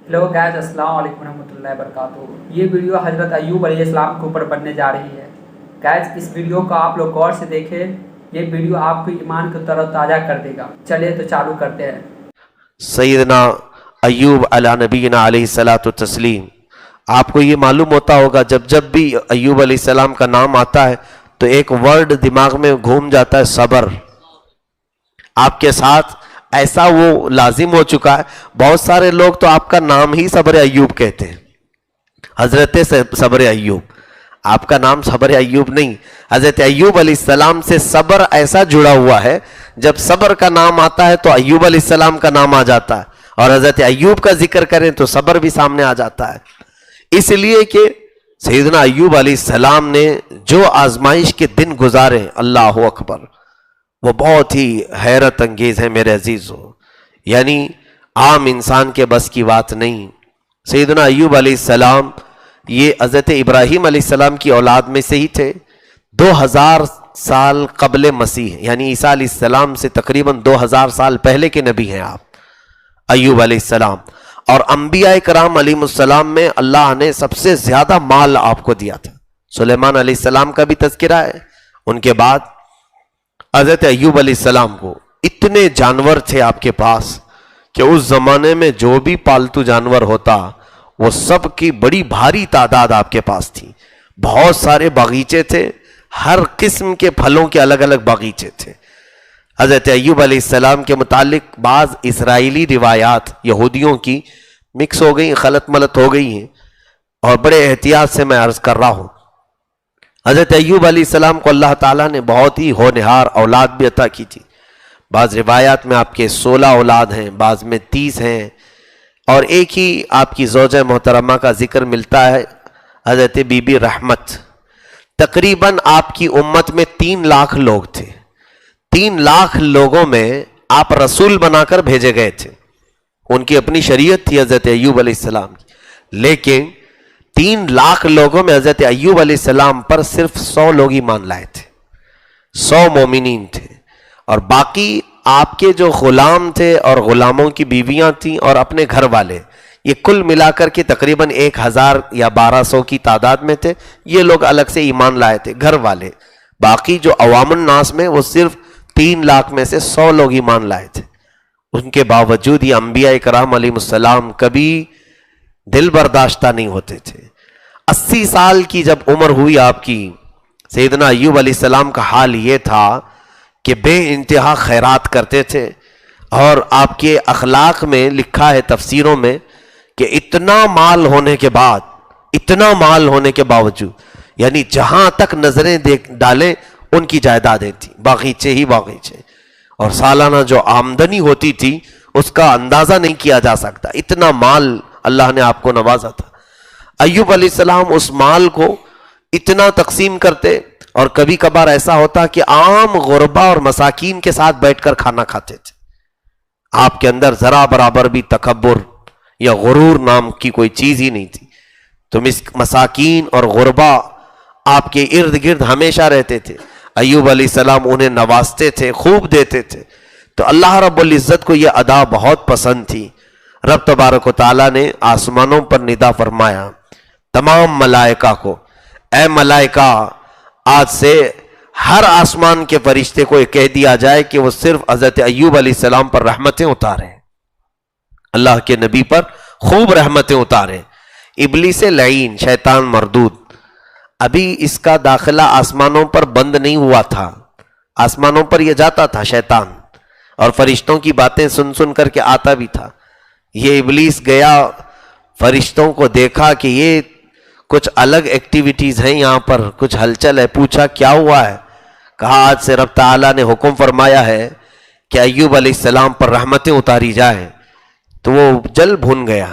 Hello guys, السلام علیکم ورحمۃ اللہ وبرکاتہ۔ یہ ویڈیو حضرت ایوب علیہ السلام کے اوپر بننے جا رہی ہے۔ گائز اس ویڈیو کو آپ لوگ غور سے دیکھیں، یہ ویڈیو آپ کو ایمان کو تر و تازہ کر دے گا۔ چلے تو چالو کرتے ہیں۔ سیدنا ایوب علی نبینا علیہ الصلاۃ والتسلیم، آپ کو یہ معلوم ہوتا ہوگا جب بھی ایوب علیہ السلام کا نام آتا ہے تو ایک ورڈ دماغ میں گھوم جاتا ہے، صبر۔ آپ کے ساتھ ایسا وہ لازم ہو چکا ہے، بہت سارے لوگ تو آپ کا نام ہی صبر ایوب کہتے ہیں، حضرت صبر ایوب۔ آپ کا نام صبر ایوب نہیں، حضرت ایوب علیہ السلام سے صبر ایسا جڑا ہوا ہے، جب صبر کا نام آتا ہے تو ایوب علیہ السلام کا نام آ جاتا ہے، اور حضرت ایوب کا ذکر کریں تو صبر بھی سامنے آ جاتا ہے۔ اس لیے کہ سیدنا ایوب علیہ السلام نے جو آزمائش کے دن گزارے، اللہ اکبر، وہ بہت ہی حیرت انگیز ہے میرے عزیزو، یعنی عام انسان کے بس کی بات نہیں۔ سیدنا ایوب علیہ السلام یہ حضرت ابراہیم علیہ السلام کی اولاد میں سے ہی تھے۔ 2000 سال قبل مسیح، یعنی عیسیٰ علیہ السلام سے تقریباً 2000 سال پہلے کے نبی ہیں آپ ایوب علیہ السلام۔ اور انبیاء کرام علیہ السلام میں اللہ نے سب سے زیادہ مال آپ کو دیا تھا۔ سلیمان علیہ السلام کا بھی تذکرہ ہے، ان کے بعد حضرت ایوب علیہ السلام کو اتنے جانور تھے آپ کے پاس کہ اس زمانے میں جو بھی پالتو جانور ہوتا وہ سب کی بڑی بھاری تعداد آپ کے پاس تھی۔ بہت سارے باغیچے تھے، ہر قسم کے پھلوں کے الگ الگ باغیچے تھے۔ حضرت ایوب علیہ السلام کے متعلق بعض اسرائیلی روایات یہودیوں کی مکس ہو گئی، خلط ملط ہو گئی ہیں، اور بڑے احتیاط سے میں عرض کر رہا ہوں۔ حضرت ایوب علیہ السلام کو اللہ تعالیٰ نے بہت ہی ہونہار اولاد بھی عطا کی تھی۔ بعض روایات میں آپ کے 16 اولاد ہیں، بعض میں 30 ہیں، اور ایک ہی آپ کی زوجہ محترمہ کا ذکر ملتا ہے، حضرت بی بی رحمت۔ تقریباً آپ کی امت میں 3 لاکھ لوگ تھے۔ 3 لاکھ لوگوں میں آپ رسول بنا کر بھیجے گئے تھے۔ ان کی اپنی شریعت تھی حضرت ایوب علیہ السلام کی، لیکن 3 لاکھ لوگوں میں حضرت ایوب علیہ السلام پر صرف 100 لوگ ایمان لائے تھے، 100 مومنین تھے، اور باقی آپ کے جو غلام تھے اور غلاموں کی بیویاں تھیں اور اپنے گھر والے، یہ کل ملا کر کے تقریباً 1000 یا 1200 کی تعداد میں تھے۔ یہ لوگ الگ سے ایمان لائے تھے، گھر والے۔ باقی جو عوام الناس میں وہ صرف 3 لاکھ میں سے 100 لوگ ایمان لائے تھے۔ ان کے باوجود یہ انبیاء کرام علیہ السلام کبھی دل برداشتہ نہیں ہوتے تھے۔ 80 سال کی جب عمر ہوئی آپ کی، سیدنا ایوب علیہ السلام کا حال یہ تھا کہ بے انتہا خیرات کرتے تھے، اور آپ کے اخلاق میں لکھا ہے تفسیروں میں کہ اتنا مال ہونے کے باوجود، یعنی جہاں تک نظریں ڈالیں ان کی جائیدادیں تھیں، باغیچے ہی باغیچے، اور سالانہ جو آمدنی ہوتی تھی اس کا اندازہ نہیں کیا جا سکتا، اتنا مال اللہ نے آپ کو نوازا تھا۔ ایوب علیہ السلام اس مال کو اتنا تقسیم کرتے، اور کبھی کبھار ایسا ہوتا کہ عام غربا اور مساکین کے ساتھ بیٹھ کر کھانا کھاتے تھے۔ آپ کے اندر ذرا برابر بھی تکبر یا غرور نام کی کوئی چیز ہی نہیں تھی۔ تو مساکین اور غربا آپ کے ارد گرد ہمیشہ رہتے تھے۔ ایوب علیہ السلام انہیں نوازتے تھے، خوب دیتے تھے۔ تو اللہ رب العزت کو یہ ادا بہت پسند تھی۔ رب تبارک و تعالیٰ نے آسمانوں پر ندا فرمایا تمام ملائکہ کو، اے ملائکہ، آج سے ہر آسمان کے فرشتے کو یہ کہہ دیا جائے کہ وہ صرف حضرت ایوب علیہ السلام پر رحمتیں اتاریں، اللہ کے نبی پر خوب رحمتیں اتاریں۔ ابلیس لعین، شیطان مردود، ابھی اس کا داخلہ آسمانوں پر بند نہیں ہوا تھا، آسمانوں پر یہ جاتا تھا شیطان، اور فرشتوں کی باتیں سن سن کر کے آتا بھی تھا۔ یہ ابلیس گیا، فرشتوں کو دیکھا کہ یہ کچھ الگ ایکٹیویٹیز ہیں یہاں پر، کچھ ہلچل ہے، پوچھا کیا ہوا ہے؟ کہا آج سے رب تعالیٰ نے حکم فرمایا ہے کہ ایوب علیہ السلام پر رحمتیں اتاری جائیں۔ تو وہ جل بھن گیا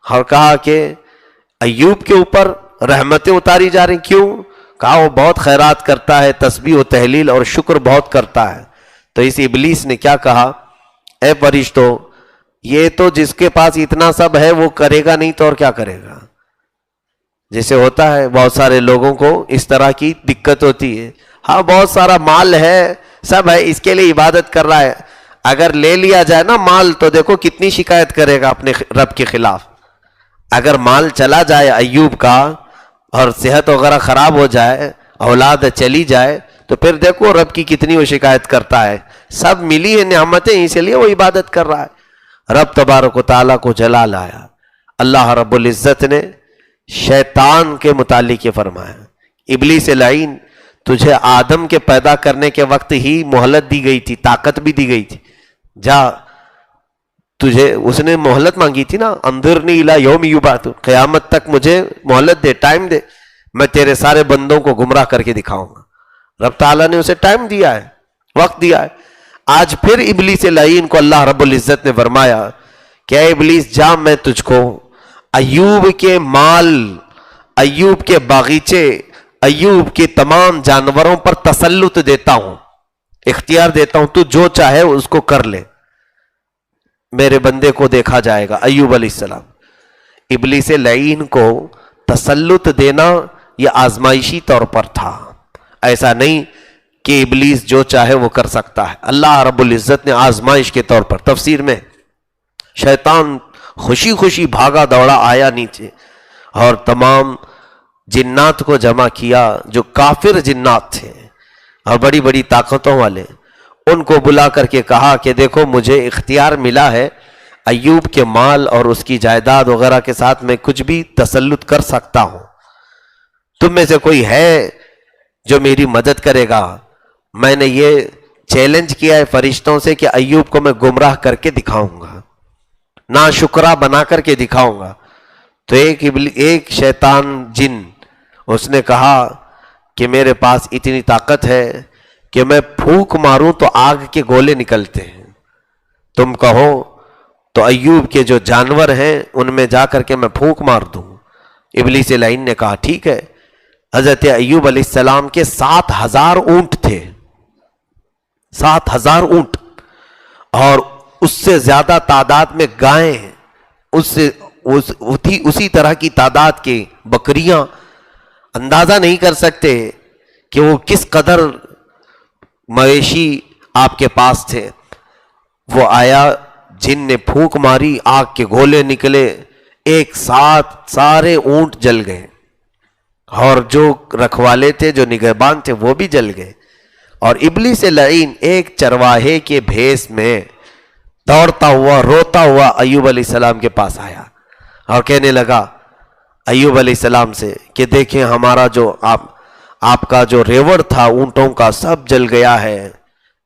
اور کہا کہ ایوب کے اوپر رحمتیں اتاری جا رہی، کیوں؟ کہا وہ بہت خیرات کرتا ہے، تسبیح و تحلیل اور شکر بہت کرتا ہے۔ تو اس ابلیس نے کیا کہا، اے فرشتوں، یہ تو جس کے پاس اتنا سب ہے وہ کرے گا نہیں تو اور کیا کرے گا؟ جیسے ہوتا ہے بہت سارے لوگوں کو اس طرح کی دقت ہوتی ہے، ہاں بہت سارا مال ہے، سب ہے، اس کے لیے عبادت کر رہا ہے، اگر لے لیا جائے نا مال تو دیکھو کتنی شکایت کرے گا اپنے رب کے خلاف۔ اگر مال چلا جائے ایوب کا اور صحت وغیرہ خراب ہو جائے، اولاد چلی جائے، تو پھر دیکھو رب کی کتنی وہ شکایت کرتا ہے. سب ملی ہے نعمتیں، اسی لیے وہ عبادت کر رہا ہے. رب تبارک و تعالیٰ کو جلال آیا. اللہ رب العزت نے شیطان کے متعلق یہ فرمایا، ابلیس لعین، تجھے آدم کے پیدا کرنے کے وقت ہی مہلت دی گئی تھی، طاقت بھی دی گئی تھی. جا، تجھے اس نے مہلت مانگی تھی نا، انظرنی الی یوم یبعثون، قیامت تک مجھے مہلت دے، ٹائم دے، میں تیرے سارے بندوں کو گمراہ کر کے دکھاؤں گا. رب تعالیٰ نے اسے ٹائم دیا ہے، وقت دیا ہے. آج پھر ابلیس لعین کو اللہ رب العزت نے فرمایا کہ اے ابلیس جا، میں تجھ کو ایوب کے مال، ایوب کے باغیچے، ایوب کے تمام جانوروں پر تسلط دیتا ہوں، اختیار دیتا ہوں، تو جو چاہے اس کو کر لے، میرے بندے کو دیکھا جائے گا. ایوب علیہ السلام، ابلیس لعین کو تسلط دینا یہ آزمائشی طور پر تھا، ایسا نہیں کہ ابلیس جو چاہے وہ کر سکتا ہے. اللہ رب العزت نے آزمائش کے طور پر، تفسیر میں شیطان خوشی خوشی بھاگا دوڑا آیا نیچے اور تمام جنات کو جمع کیا جو کافر جنات تھے اور بڑی بڑی طاقتوں والے. ان کو بلا کر کے کہا کہ دیکھو مجھے اختیار ملا ہے ایوب کے مال اور اس کی جائیداد وغیرہ کے ساتھ میں کچھ بھی تسلط کر سکتا ہوں. تم میں سے کوئی ہے جو میری مدد کرے گا؟ میں نے یہ چیلنج کیا ہے فرشتوں سے کہ ایوب کو میں گمراہ کر کے دکھاؤں گا، ناشکرا بنا کر کے دکھاؤں گا. تو ایک شیطان جن اس نے کہا کہ میرے پاس اتنی طاقت ہے کہ میں پھونک ماروں تو آگ کے گولے نکلتے ہیں، تم کہو تو ایوب کے جو جانور ہیں ان میں جا کر کے میں پھونک مار دوں. ابلیس لعین نے کہا ٹھیک ہے. حضرت ایوب علیہ السلام کے 7,000 اونٹ تھے، 7,000 اونٹ، اور اس سے زیادہ تعداد میں گائیں، اسی طرح کی تعداد کی بکریاں. اندازہ نہیں کر سکتے کہ وہ کس قدر مویشی آپ کے پاس تھے. وہ آیا، جن نے پھونک ماری، آگ کے گولے نکلے، ایک ساتھ سارے اونٹ جل گئے، اور جو رکھوالے تھے، جو نگہبان تھے، وہ بھی جل گئے. اور ابلیس لعین ایک چرواہے کے بھیس میں دوڑتا ہوا، روتا ہوا ایوب علیہ السلام کے پاس آیا اور کہنے لگا ایوب علیہ السلام سے کہ دیکھیں ہمارا جو آپ کا جو ریوڑ تھا اونٹوں کا سب جل گیا ہے.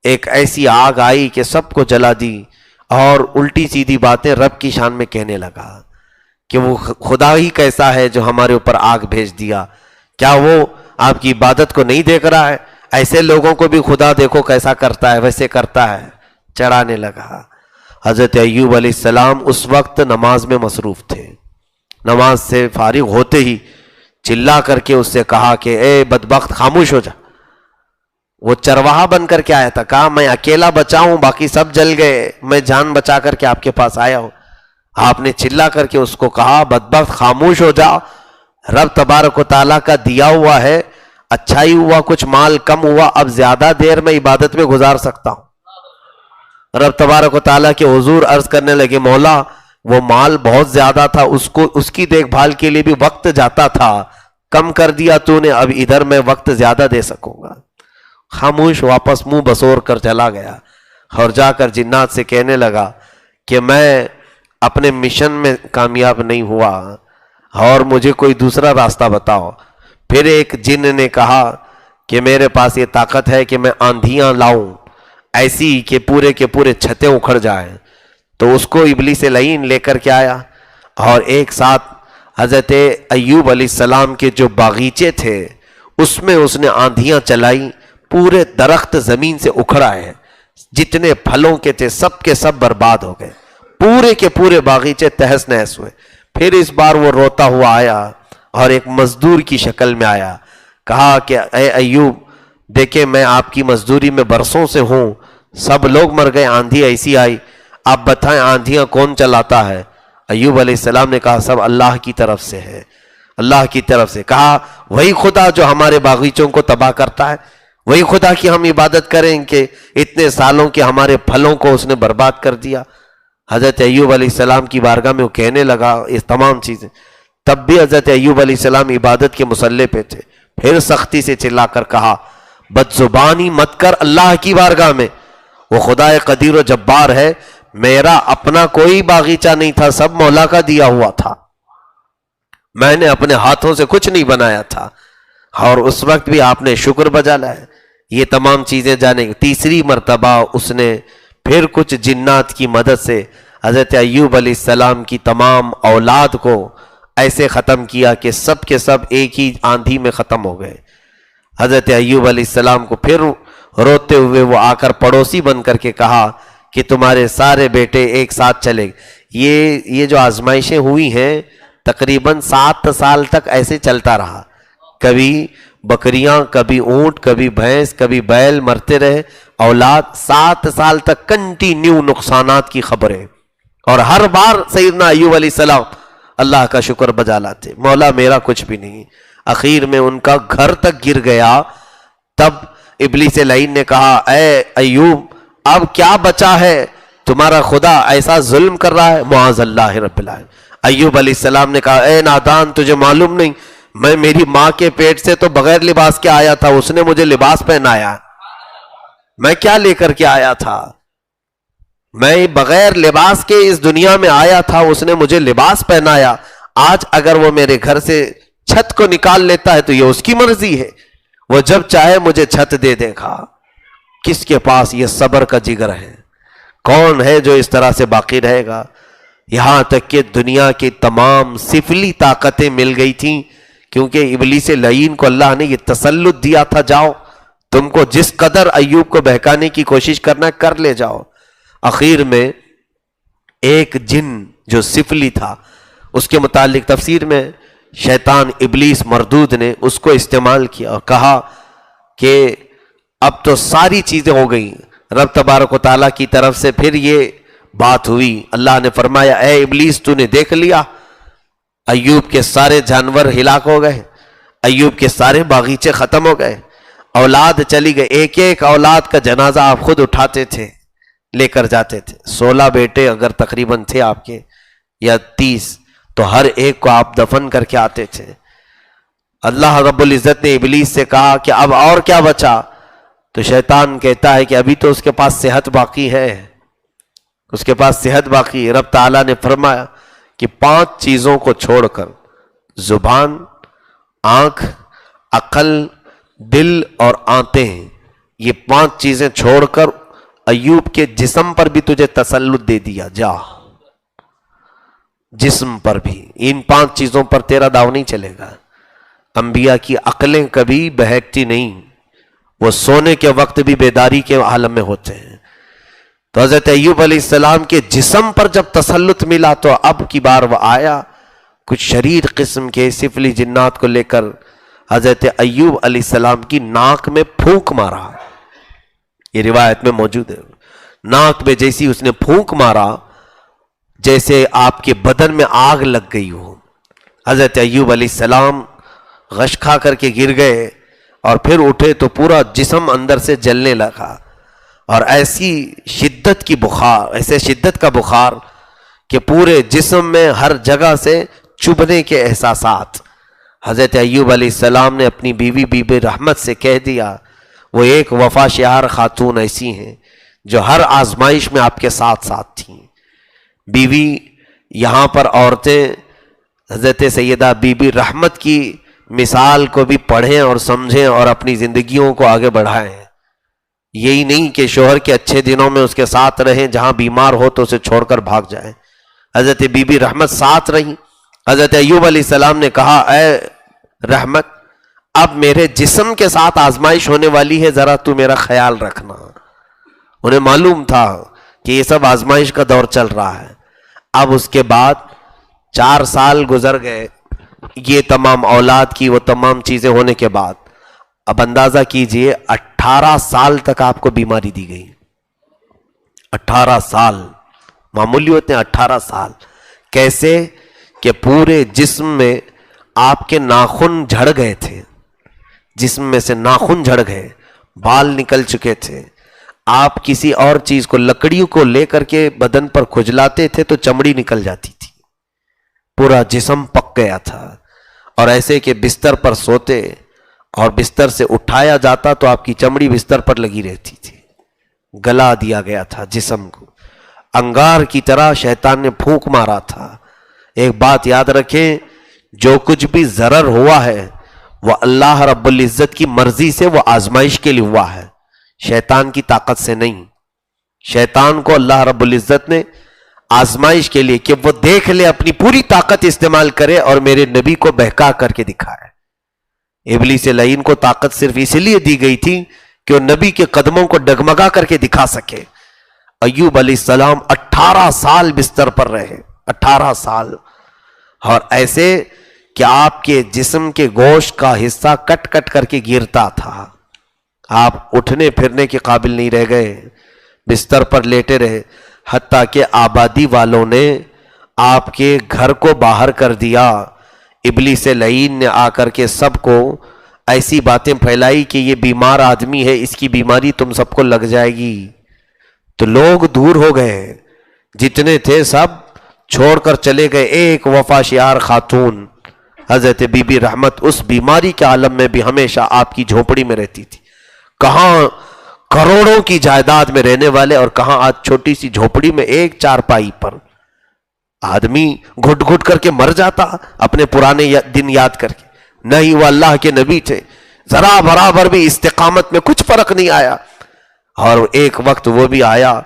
ایک ایسی آگ آئی کہ سب کو جلا دی، اور الٹی سیدھی باتیں رب کی شان میں کہنے لگا کہ وہ خدا ہی کیسا ہے جو ہمارے اوپر آگ بھیج دیا، کیا وہ آپ کی عبادت کو نہیں دیکھ رہا ہے؟ ایسے لوگوں کو بھی خدا دیکھو کیسا کرتا ہے، ویسے کرتا ہے. چڑھانے لگا. حضرت ایوب علیہ السلام اس وقت نماز میں مصروف تھے. نماز سے فارغ ہوتے ہی چلا کر کے اس سے کہا کہ اے بدبخت خاموش ہو جا. وہ چرواہا بن کر کے آیا تھا، کہا میں اکیلا بچا ہوں، باقی سب جل گئے، میں جان بچا کر کے آپ کے پاس آیا ہوں. آپ نے چلا کر کے اس کو کہا بدبخت خاموش ہو جا، رب تبارک و تعالیٰ کا دیا ہوا ہے، اچھا ہی ہوا کچھ مال کم ہوا، اب زیادہ دیر میں عبادت میں گزار سکتا ہوں. رب تبارک و تعالیٰ کے حضور عرض کرنے لگے مولا وہ مال بہت زیادہ تھا، اس کی دیکھ بھال کے لیے بھی وقت جاتا تھا، کم کر دیا تو نے، اب ادھر میں وقت زیادہ دے سکوں گا. خاموش واپس منہ بسور کر چلا گیا اور جا کر جنات سے کہنے لگا کہ میں اپنے مشن میں کامیاب نہیں ہوا اور مجھے کوئی دوسرا راستہ بتاؤ. پھر ایک جن نے کہا کہ میرے پاس یہ طاقت ہے کہ میں آندھیاں لاؤں ایسی کہ پورے کے پورے چھتیں اکھڑ جائیں. تو اس کو ابلیس لعین لے کر کے آیا اور ایک ساتھ حضرت ایوب علیہ السلام کے جو باغیچے تھے اس میں اس نے آندھیاں چلائی، پورے درخت زمین سے اکھڑ آئے، جتنے پھلوں کے تھے سب کے سب برباد ہو گئے، پورے کے پورے باغیچے تہس نہس ہوئے. پھر اس بار وہ روتا ہوا آیا اور ایک مزدور کی شکل میں آیا، کہا کہ اے ایوب دیکھیں میں آپ کی مزدوری میں برسوں سے ہوں، سب لوگ مر گئے، آندھی ایسی آئی، آپ بتائیں آندھیاں کون چلاتا ہے؟ ایوب علیہ السلام نے کہا سب اللہ کی طرف سے ہے، اللہ کی طرف سے. کہا وہی خدا جو ہمارے باغیچوں کو تباہ کرتا ہے، وہی خدا کی ہم عبادت کریں کہ اتنے سالوں کے ہمارے پھلوں کو اس نے برباد کر دیا. حضرت ایوب علیہ السلام کی بارگاہ میں وہ کہنے لگا یہ تمام چیزیں. تب بھی حضرت ایوب علیہ السلام عبادت کے مصلے پہ تھے. پھر سختی سے چلا کر کہا بد زبانی مت کر اللہ کی بارگاہ میں، وہ خدا قدیر و جبار ہے، میرا اپنا کوئی باغیچہ نہیں تھا، سب مولا کا دیا ہوا تھا، میں نے اپنے ہاتھوں سے کچھ نہیں بنایا تھا، اور اس وقت بھی آپ نے شکر بجا لایا. یہ تمام چیزیں جانے. تیسری مرتبہ اس نے پھر کچھ جنات کی مدد سے حضرت ایوب علیہ السلام کی تمام اولاد کو ایسے ختم کیا کہ سب کے سب ایک ہی آندھی میں ختم ہو گئے. حضرت ایوب علیہ السلام کو پھر روتے ہوئے وہ آ کر پڑوسی بن کر کے کہا کہ تمہارے سارے بیٹے ایک ساتھ چلے. یہ جو آزمائشیں ہوئی ہیں تقریباً 7 سال تک ایسے چلتا رہا. کبھی بکریاں، کبھی اونٹ، کبھی بھینس، کبھی بیل مرتے رہے. اولاد 7 سال تک کنٹینیو نقصانات کی خبریں، اور ہر بار سیدنا ایوب علیہ السلام اللہ کا شکر بجا لاتے، مولا میرا کچھ بھی نہیں. اخیر میں ان کا گھر تک گر گیا. تب ابلیس لعین نے کہا اے ایوب اب کیا بچا ہے، تمہارا خدا ایسا ظلم کر رہا ہے. معاذ اللہ رب العالمین. ایوب علیہ السلام نے کہا اے نادان تجھے معلوم نہیں، میں میری ماں کے پیٹ سے تو بغیر لباس کے آیا تھا، اس نے مجھے لباس پہنایا. میں کیا لے کر کے آیا تھا، میں بغیر لباس کے اس دنیا میں آیا تھا، اس نے مجھے لباس پہنایا. آج اگر وہ میرے گھر سے چھت کو نکال لیتا ہے تو یہ اس کی مرضی ہے، وہ جب چاہے مجھے چھت دے دے گا. کس کے پاس یہ صبر کا جگر ہے؟ کون ہے جو اس طرح سے باقی رہے گا؟ یہاں تک کہ دنیا کی تمام سفلی طاقتیں مل گئی تھیں، کیونکہ ابلیس لعین کو اللہ نے یہ تسلط دیا تھا جاؤ تم کو جس قدر ایوب کو بہکانے کی کوشش کرنا کر لے جاؤ. اخیر میں ایک جن جو سفلی تھا اس کے متعلق تفسیر میں شیطان ابلیس مردود نے اس کو استعمال کیا اور کہا کہ اب تو ساری چیزیں ہو گئیں. رب تبارک و تعالیٰ کی طرف سے پھر یہ بات ہوئی. اللہ نے فرمایا اے ابلیس تو نے دیکھ لیا ایوب کے سارے جانور ہلاک ہو گئے، ایوب کے سارے باغیچے ختم ہو گئے، اولاد چلی گئے. ایک ایک اولاد کا جنازہ آپ خود اٹھاتے تھے، لے کر جاتے تھے. 16 بیٹے اگر تقریباً تھے آپ کے یا 30، تو ہر ایک کو آپ دفن کر کے آتے تھے. اللہ رب العزت نے ابلیس سے کہا کہ اب اور کیا بچا؟ تو شیطان کہتا ہے کہ ابھی تو اس کے پاس صحت باقی ہے، اس کے پاس صحت باقی ہے. رب تعالیٰ نے فرمایا کہ 5 چیزوں کو چھوڑ کر، زبان، آنکھ، عقل، دل اور آنتیں، یہ 5 چیزیں چھوڑ کر ایوب کے جسم پر بھی تجھے تسلط دے دیا. جا جسم پر بھی، ان 5 چیزوں پر تیرا داؤ نہیں چلے گا. انبیاء کی عقلیں کبھی بہکتی نہیں، وہ سونے کے وقت بھی بیداری کے عالم میں ہوتے ہیں. تو حضرت ایوب علیہ السلام کے جسم پر جب تسلط ملا تو اب کی بار وہ آیا کچھ شریر قسم کے سفلی جنات کو لے کر حضرت ایوب علیہ السلام کی ناک میں پھونک مارا. یہ روایت میں موجود ہے. ناک میں جیسی اس نے پھونک مارا جیسے آپ کے بدن میں آگ لگ گئی ہو. حضرت ایوب علیہ السلام غش کھا کر کے گر گئے اور پھر اٹھے تو پورا جسم اندر سے جلنے لگا، اور ایسی شدت کی بخار، ایسے شدت کا بخار کہ پورے جسم میں ہر جگہ سے چبھنے کے احساسات. حضرت ایوب علیہ السلام نے اپنی بیوی بی بی رحمت سے کہہ دیا، وہ ایک وفا شعار خاتون ایسی ہیں جو ہر آزمائش میں آپ کے ساتھ ساتھ تھیں. بیوی یہاں پر عورتیں حضرت سیدہ بی بی رحمت کی مثال کو بھی پڑھیں اور سمجھیں اور اپنی زندگیوں کو آگے بڑھائیں. یہی نہیں کہ شوہر کے اچھے دنوں میں اس کے ساتھ رہیں، جہاں بیمار ہو تو اسے چھوڑ کر بھاگ جائیں. حضرت بی بی رحمت ساتھ رہیں. حضرت ایوب علیہ السلام نے کہا اے رحمت اب میرے جسم کے ساتھ آزمائش ہونے والی ہے، ذرا تو میرا خیال رکھنا. انہیں معلوم تھا کہ یہ سب آزمائش کا دور چل رہا ہے. اب اس کے بعد 4 سال گزر گئے، یہ تمام اولاد کی وہ تمام چیزیں ہونے کے بعد اب اندازہ کیجئے 18 سال تک آپ کو بیماری دی گئی. 18 سال معمولی ہوتے ہیں. 18 سال کیسے کہ پورے جسم میں آپ کے ناخن جھڑ گئے تھے، جسم میں سے ناخن جھڑ گئے، بال نکل چکے تھے، آپ کسی اور چیز کو, لکڑیوں کو لے کر کے بدن پر کھجلاتے تھے تو چمڑی نکل جاتی تھی, پورا جسم پک گیا تھا. اور ایسے کہ بستر پر سوتے اور بستر سے اٹھایا جاتا تو آپ کی چمڑی بستر پر لگی رہتی تھی, گلا دیا گیا تھا جسم کو, انگار کی طرح شیطان نے پھونک مارا تھا. ایک بات یاد رکھیں, جو کچھ بھی ضرر ہوا ہے وہ اللہ رب العزت کی مرضی سے, وہ آزمائش کے لیے ہوا ہے, شیطان کی طاقت سے نہیں. شیطان کو اللہ رب العزت نے آزمائش کے لیے کہ وہ دیکھ لے, اپنی پوری طاقت استعمال کرے اور میرے نبی کو بہکا کر کے دکھائے. ابلیس لعین کو طاقت صرف اس لیے دی گئی تھی کہ وہ نبی کے قدموں کو ڈگمگا کر کے دکھا سکے. ایوب علیہ السلام 18 سال بستر پر رہے, 18 سال, اور ایسے کہ آپ کے جسم کے گوشت کا حصہ کٹ کٹ کر کے گرتا تھا. آپ اٹھنے پھرنے کے قابل نہیں رہ گئے, بستر پر لیٹے رہے, حتیٰ کہ آبادی والوں نے آپ کے گھر کو باہر کر دیا. ابلیس لعین نے آ کر کے سب کو ایسی باتیں پھیلائی کہ یہ بیمار آدمی ہے, اس کی بیماری تم سب کو لگ جائے گی. تو لوگ دور ہو گئے, جتنے تھے سب چھوڑ کر چلے گئے. ایک وفا شیار خاتون حضرت بی بی رحمت اس بیماری کے عالم میں بھی ہمیشہ آپ کی جھونپڑی میں رہتی تھی. کہاں کروڑوں کی جائیداد میں رہنے والے, اور کہاں آج چھوٹی سی جھونپڑی میں ایک چارپائی پر. آدمی گھٹ گھٹ کر کے مر جاتا اپنے پرانے دن یاد کر کے. نہیں, وہ اللہ کے نبی تھے, ذرا برابر بھی استقامت میں کچھ فرق نہیں آیا. اور ایک وقت وہ بھی آیا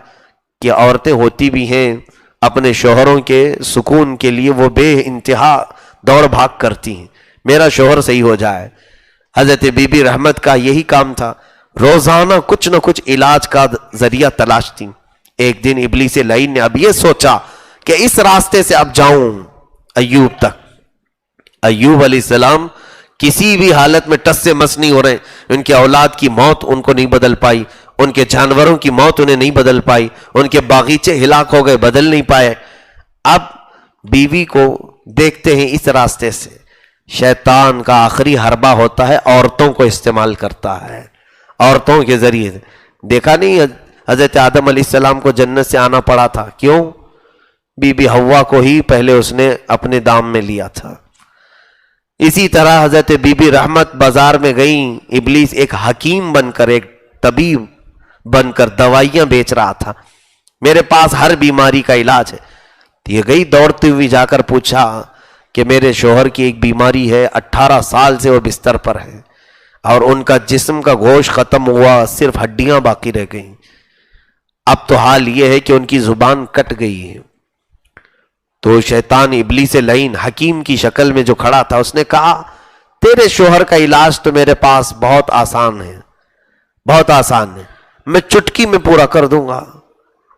کہ عورتیں ہوتی بھی ہیں, اپنے شوہروں کے سکون کے لیے وہ بے انتہا دوڑ بھاگ کرتی ہیں, میرا شوہر صحیح ہو جائے. حضرت بی بی رحمت کا یہی کام تھا, روزانہ کچھ نہ کچھ علاج کا ذریعہ تلاشتی. ایک دن ابلیس لعین نے اب یہ سوچا کہ اس راستے سے اب جاؤں ایوب تک. ایوب علیہ السلام کسی بھی حالت میں ٹس سے مس نہیں ہو رہے. ان کے اولاد کی موت ان کو نہیں بدل پائی, ان کے جانوروں کی موت انہیں نہیں بدل پائی, ان کے باغیچے ہلاک ہو گئے, بدل نہیں پائے. اب بیوی کو دیکھتے ہیں اس راستے سے. شیطان کا آخری حربہ ہوتا ہے, عورتوں کو استعمال کرتا ہے, عورتوں کے ذریعے. دیکھا نہیں حضرت آدم علیہ السلام کو جنت سے آنا پڑا تھا, کیوں؟ بی بی حوا کو ہی پہلے اس نے اپنے دام میں لیا تھا. اسی طرح حضرت بی بی رحمت بازار میں گئیں, ابلیس ایک حکیم بن کر, ایک طبیب بن کر دوائیاں بیچ رہا تھا, میرے پاس ہر بیماری کا علاج ہے. یہ گئی دوڑتی ہوئی, جا کر پوچھا کہ میرے شوہر کی ایک بیماری ہے, 18 سال سے وہ بستر پر ہے, اور ان کا جسم کا گوشت ختم ہوا, صرف ہڈیاں باقی رہ گئیں. اب تو حال یہ ہے کہ ان کی زبان کٹ گئی ہے. تو شیطان ابلیس لعین حکیم کی شکل میں جو کھڑا تھا, اس نے کہا تیرے شوہر کا علاج تو میرے پاس بہت آسان ہے, بہت آسان ہے, میں چٹکی میں پورا کر دوں گا.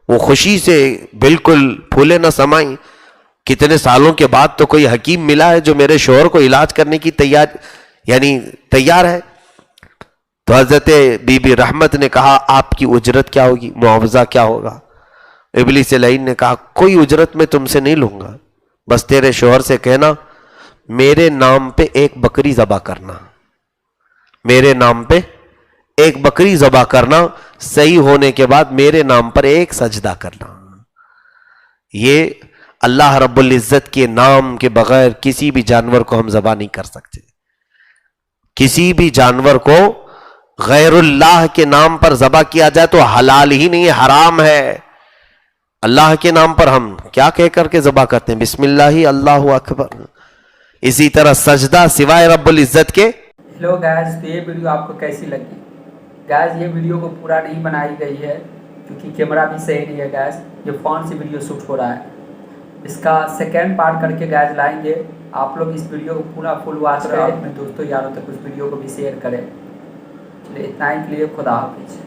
وہ خوشی سے بالکل پھولے نہ سمائیں. کتنے سالوں کے بعد تو کوئی حکیم ملا ہے جو میرے شوہر کو علاج کرنے کی تیار ہے. تو حضرت بی بی رحمت نے کہا آپ کی اجرت کیا ہوگی, معاوضہ کیا ہوگا؟ ابلیس لعین نے کہا کوئی اجرت میں تم سے نہیں لوں گا, بس تیرے شوہر سے کہنا میرے نام پہ ایک بکری ذبح کرنا, میرے نام پہ ایک بکری ذبح کرنا, صحیح ہونے کے بعد میرے نام پر ایک سجدہ کرنا. یہ اللہ رب العزت کے نام کے بغیر کسی بھی جانور کو ہم ذبح نہیں کر سکتے. کسی بھی جانور کو غیر اللہ کے نام پر ذبح کیا جائے تو حلال ہی نہیں ہے, حرام ہے. اللہ کے نام پر ہم کیا کہہ کر کے ذبح کرتے ہیں, بسم اللہ اللہ اکبر. اسی طرح سجدہ سوائے رب العزت کے. ہیلو گائز, تو یہ ویڈیو آپ کو کیسی لگی؟ گائز یہ ویڈیو کو پورا نہیں بنائی گئی ہے کیونکہ کیمرہ بھی صحیح نہیں ہے گائز, یہ فون سے ویڈیو شوٹ ہو رہا ہے. اس کا سیکنڈ پارٹ کر کے گائز لائیں گے. آپ لوگ اس ویڈیو کو پورا فل واچ کریں, اپنے دوستوں یاروں تک اس ویڈیو کو بھی شیئر کریں. چلیے اتنا ہی کے لیے, خدا حافظ.